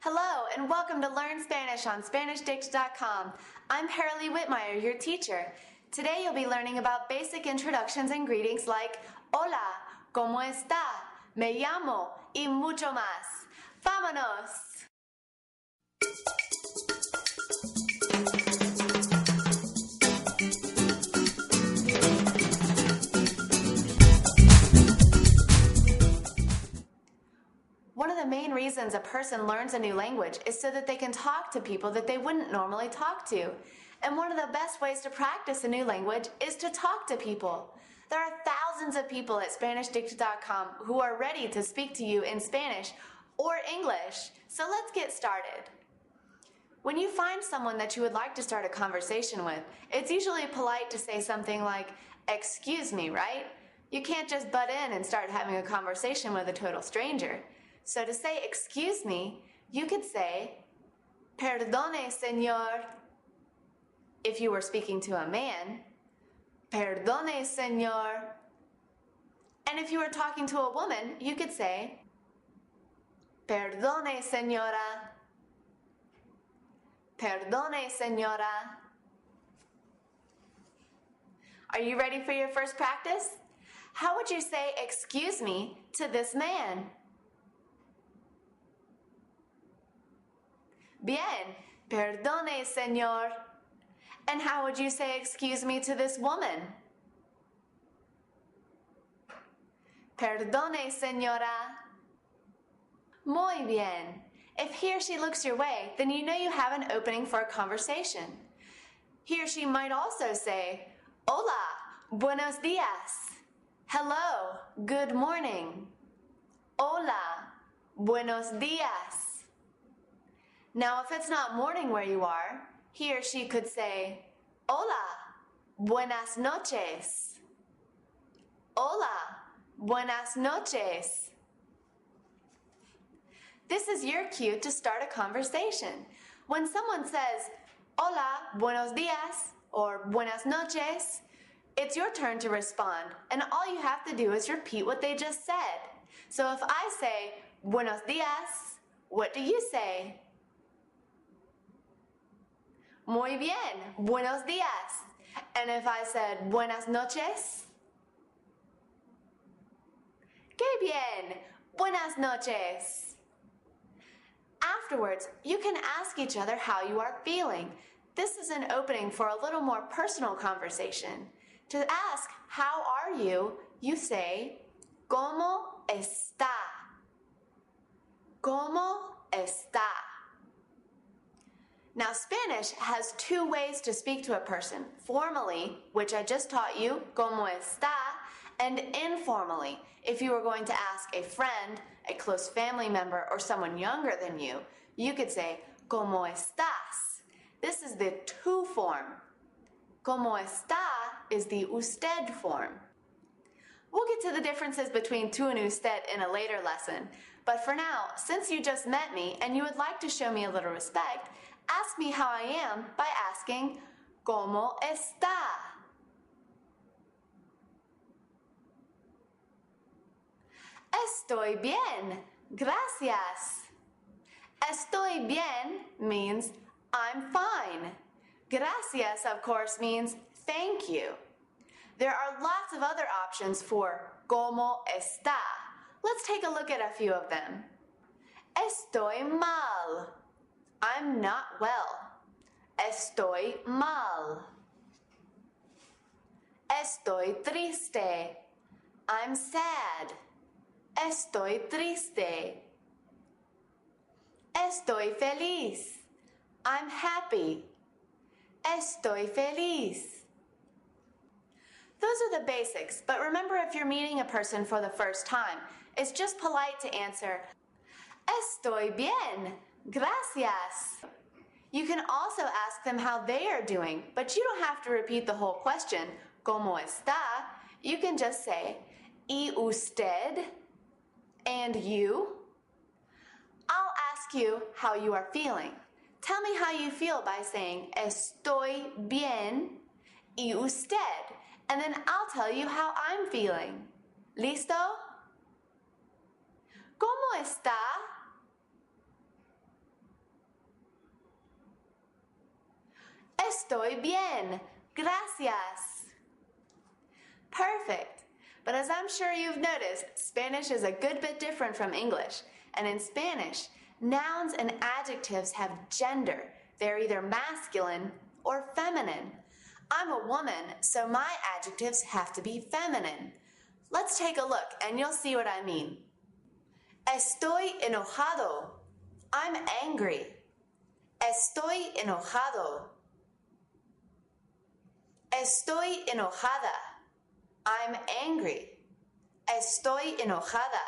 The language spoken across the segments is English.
Hello, and welcome to Learn Spanish on SpanishDict.com. I'm Haralee Whitmire, your teacher. Today you'll be learning about basic introductions and greetings like Hola, ¿cómo está? Me llamo, y mucho más. ¡Vámonos! One of the main reasons a person learns a new language is so that they can talk to people that they wouldn't normally talk to. And one of the best ways to practice a new language is to talk to people. There are thousands of people at SpanishDict.com who are ready to speak to you in Spanish or English. So let's get started. When you find someone that you would like to start a conversation with, it's usually polite to say something like, "Excuse me," right? You can't just butt in and start having a conversation with a total stranger. So to say "excuse me," you could say, "Perdone, señor." If you were speaking to a man, "Perdone, señor." And if you were talking to a woman, you could say, "Perdone, señora." Perdone, señora. Are you ready for your first practice? How would you say "excuse me" to this man? Bien, perdone, señor. And how would you say "excuse me" to this woman? Perdone, señora. Muy bien. If he or she looks your way, then you know you have an opening for a conversation. He or she might also say, "Hola, buenos días." Hello, good morning. Hola, buenos días. Now, if it's not morning where you are, he or she could say, "Hola, buenas noches." Hola, buenas noches. This is your cue to start a conversation. When someone says, "Hola, buenos días," or "buenas noches," it's your turn to respond, and all you have to do is repeat what they just said. So if I say, "Buenos días," what do you say? Muy bien, buenos días. And if I said "buenas noches"? Qué bien, buenas noches. Afterwards, you can ask each other how you are feeling. This is an opening for a little more personal conversation. To ask "how are you," you say, "¿Cómo está?" ¿Cómo está? Now, Spanish has two ways to speak to a person. Formally, which I just taught you, ¿cómo está? And informally, if you were going to ask a friend, a close family member, or someone younger than you, you could say, ¿Cómo estás? This is the tú form. ¿Cómo está is the usted form. We'll get to the differences between tú and usted in a later lesson. But for now, since you just met me and you would like to show me a little respect, ask me how I am by asking, ¿Cómo está? Estoy bien, gracias. Estoy bien means I'm fine. Gracias, of course, means thank you. There are lots of other options for ¿Cómo está? Let's take a look at a few of them. Estoy mal. I'm not well. Estoy mal. Estoy triste. I'm sad. Estoy triste. Estoy feliz. I'm happy. Estoy feliz. Those are the basics, but remember, if you're meeting a person for the first time, it's just polite to answer, "Estoy bien, gracias." You can also ask them how they are doing, but you don't have to repeat the whole question, ¿Cómo está? You can just say, ¿Y usted? And you? I'll ask you how you are feeling. Tell me how you feel by saying, "Estoy bien, y usted?" And then I'll tell you how I'm feeling. ¿Listo? ¿Cómo está? Estoy bien. Gracias. Perfect. But as I'm sure you've noticed, Spanish is a good bit different from English. And in Spanish, nouns and adjectives have gender. They're either masculine or feminine. I'm a woman, so my adjectives have to be feminine. Let's take a look and you'll see what I mean. Estoy enojado. I'm angry. Estoy enojado. Estoy enojada. I'm angry. Estoy enojada.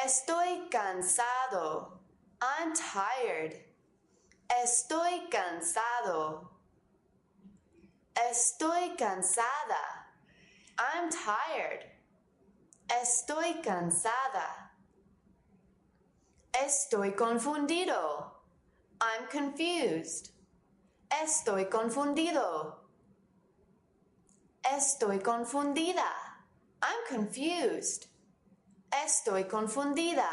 Estoy cansado. I'm tired. Estoy cansado. Estoy cansada. I'm tired. Estoy cansada. Estoy confundido. I'm confused. Estoy confundido. Estoy confundida. I'm confused. Estoy confundida.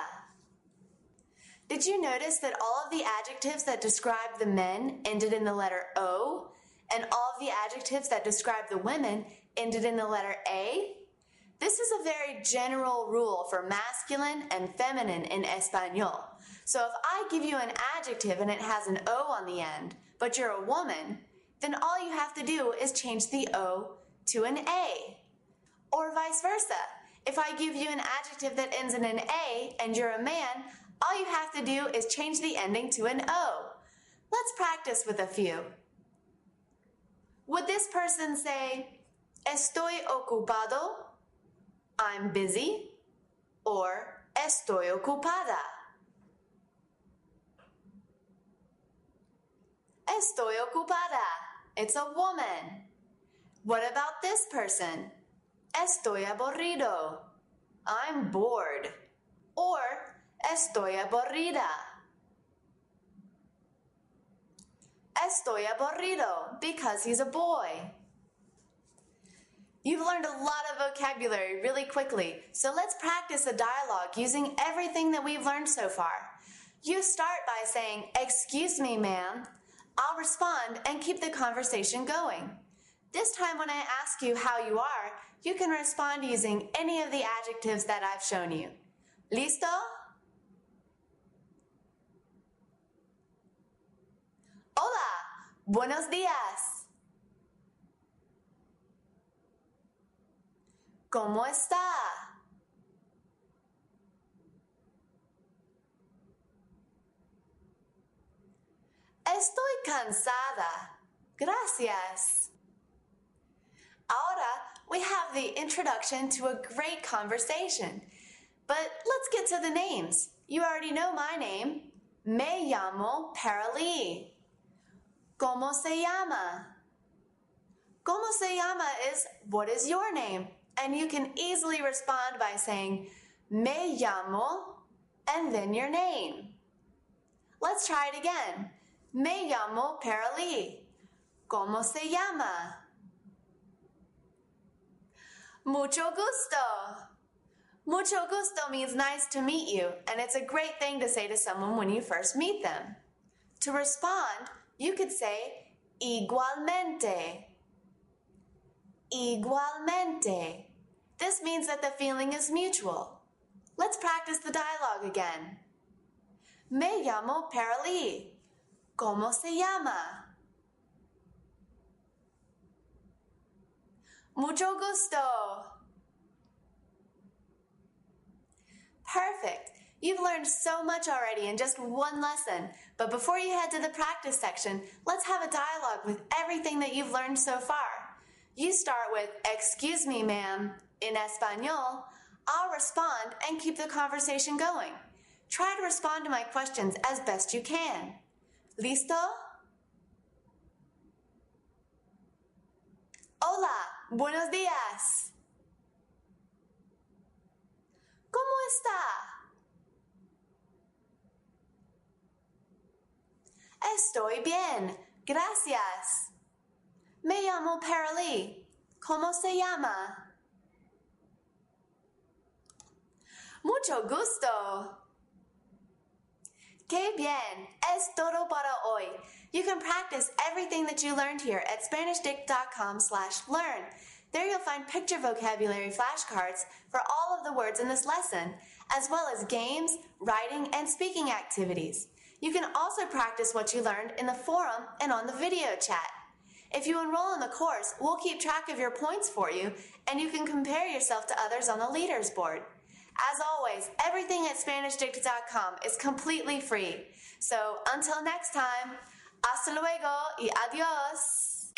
Did you notice that all of the adjectives that describe the men ended in the letter O, and all of the adjectives that describe the women ended in the letter A? This is a very general rule for masculine and feminine in Espanol. So if I give you an adjective and it has an O on the end, but you're a woman, then all you have to do is change the O to an A. Or vice versa. If I give you an adjective that ends in an A and you're a man, all you have to do is change the ending to an O. Let's practice with a few. Would this person say, estoy ocupado? I'm busy. Or estoy ocupada. Estoy ocupada. It's a woman. What about this person? Estoy aburrido. I'm bored. Or estoy aburrida. Estoy aburrido because he's a boy. You've learned a lot of vocabulary really quickly, so let's practice a dialogue using everything that we've learned so far. You start by saying, "Excuse me, ma'am." I'll respond and keep the conversation going. This time when I ask you how you are, you can respond using any of the adjectives that I've shown you. ¿Listo? Hola, buenos días. ¿Cómo está? Estoy cansada. Gracias. Ahora we have the introduction to a great conversation. But let's get to the names. You already know my name. Me llamo Paralee. ¿Cómo se llama? ¿Cómo se llama is what is your name? And you can easily respond by saying me llamo and then your name. Let's try it again. Me llamo Paralee. ¿Cómo se llama? Mucho gusto. Mucho gusto means nice to meet you, and it's a great thing to say to someone when you first meet them. To respond, you could say igualmente. Igualmente. This means that the feeling is mutual. Let's practice the dialogue again. Me llamo Paralee. ¿Cómo se llama? Mucho gusto. Perfect. You've learned so much already in just one lesson, but before you head to the practice section, let's have a dialogue with everything that you've learned so far. You start with, "Excuse me, ma'am." In Espanol, I'll respond and keep the conversation going. Try to respond to my questions as best you can. ¿Listo? Hola, buenos días. ¿Cómo está? Estoy bien, gracias. Me llamo Paralee. ¿Cómo se llama? Mucho gusto. ¡Qué bien! Es todo para hoy. You can practice everything that you learned here at SpanishDict.com/learn. There you'll find picture vocabulary flashcards for all of the words in this lesson, as well as games, writing, and speaking activities. You can also practice what you learned in the forum and on the video chat. If you enroll in the course, we'll keep track of your points for you, and you can compare yourself to others on the leaders board. As always, everything at SpanishDict.com is completely free. So until next time, hasta luego y adios.